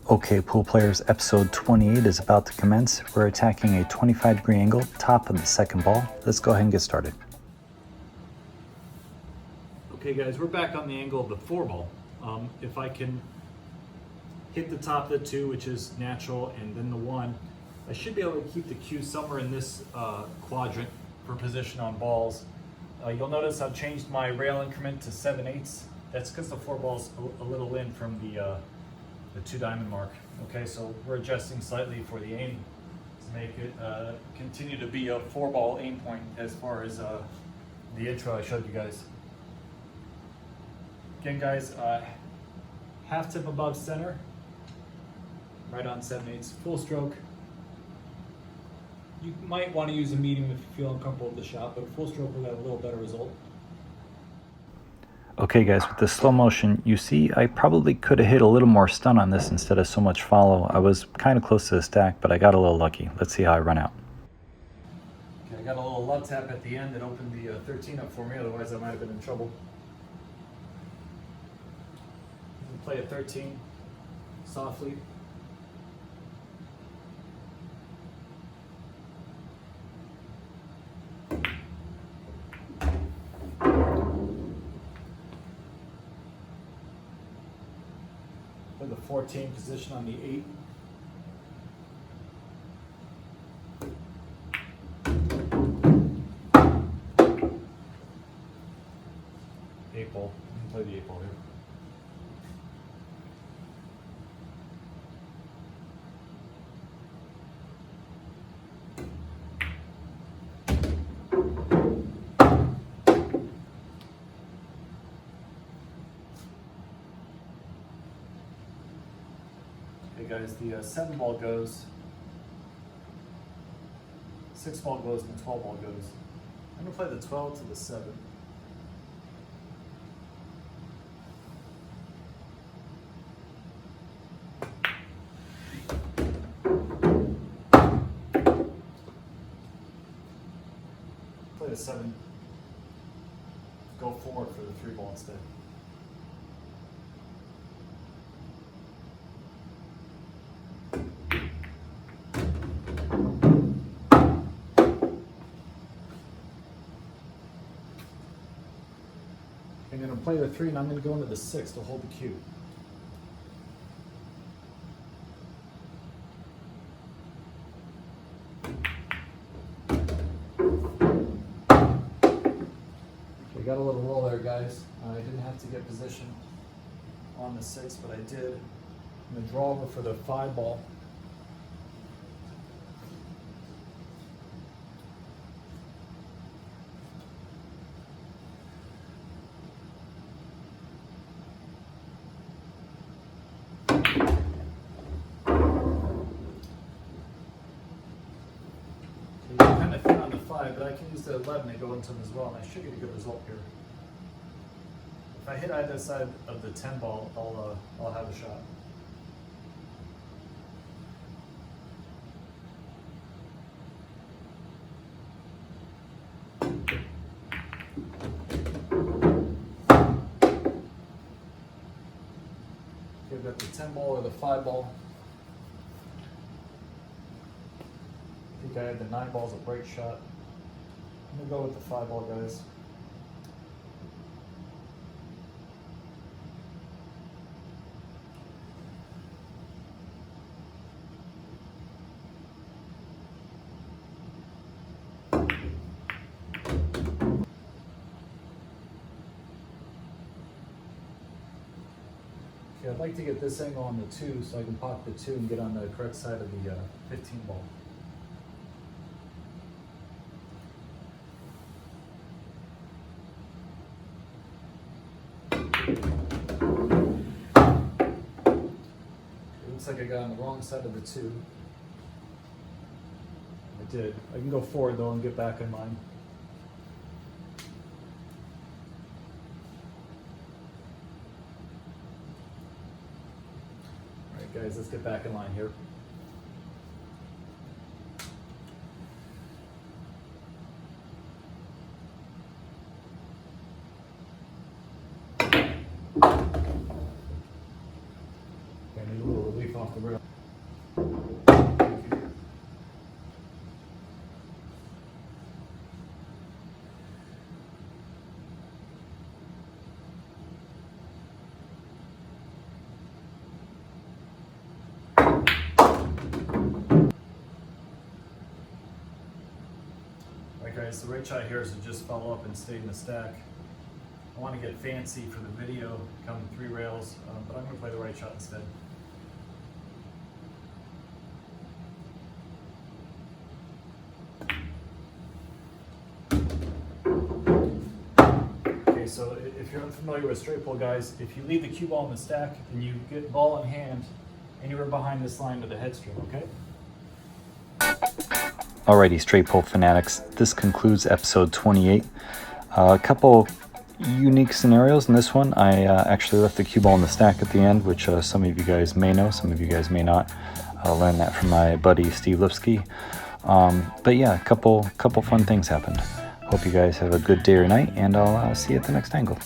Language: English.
Okay, pool players, episode 28 is about to commence. We're attacking a 25-degree angle, top of the second ball. Let's go ahead and get started. Okay guys, we're back on the angle of the 4 ball. If I can hit the top of the 2, which is natural, and then the 1, I should be able to keep the cue somewhere in this quadrant for position on balls. You'll notice I've changed my rail increment to 7/8. That's because the 4 ball's a little in from the 2 diamond mark. Okay, so we're adjusting slightly for the aim to make it continue to be a 4 ball aim point as far as the intro I showed you guys. Again guys, half tip above center, right on 7/8, full stroke. You might want to use a medium if you feel uncomfortable with the shot, but a full stroke will have a little better result. Okay guys, with the slow motion, you see I probably could have hit a little more stun on this instead of so much follow. I was kind of close to the stack, but I got a little lucky. Let's see how I run out. Okay, I got a little love tap at the end that opened the 13 up for me, otherwise I might have been in trouble. Play a 13 softly. Play the 14 position on the 8. Eight ball. You can play the 8 ball here. Okay guys, the 7 ball goes, 6 ball goes, and the 12 ball goes. I'm gonna play the 12 to the 7. Play the 7, go forward for the 3 ball instead. I'm going to play the 3 and I'm going to go into the 6 to hold the cue. Okay, got a little roll there guys. I didn't have to get position on the 6, but I did. I'm going to draw over for the 5 ball. Kind of thin on the 5, but I can use the 11 to go into them as well, and I should get a good result here. If I hit either side of the 10 ball, I'll have a shot. Okay, I've got the 10 ball or the 5 ball. I think I had the 9 ball's a break shot. I'm gonna go with the 5 ball, guys. Okay, I'd like to get this angle on the 2 so I can pop the 2 and get on the correct side of the 15 ball. Looks like I got on the wrong side of the 2. I did. I can go forward though and get back in line. Alright guys, let's get back in line here. safe off the rail. Alright guys, the right shot here is to just follow up and stay in the stack. I want to get fancy for the video, come 3 rails, but I'm going to play the right shot instead. Okay, so if you're unfamiliar with straight pull, guys, if you leave the cue ball in the stack and you get ball in hand anywhere behind this line to the headstream, okay? Alrighty, straight pull fanatics, this concludes episode 28. A couple unique scenarios in this one. I actually left the cue ball in the stack at the end, which some of you guys may know, some of you guys may not. I learned that from my buddy Steve Lipsky. But yeah, a couple fun things happened. Hope you guys have a good day or night, and I'll see you at the next angle.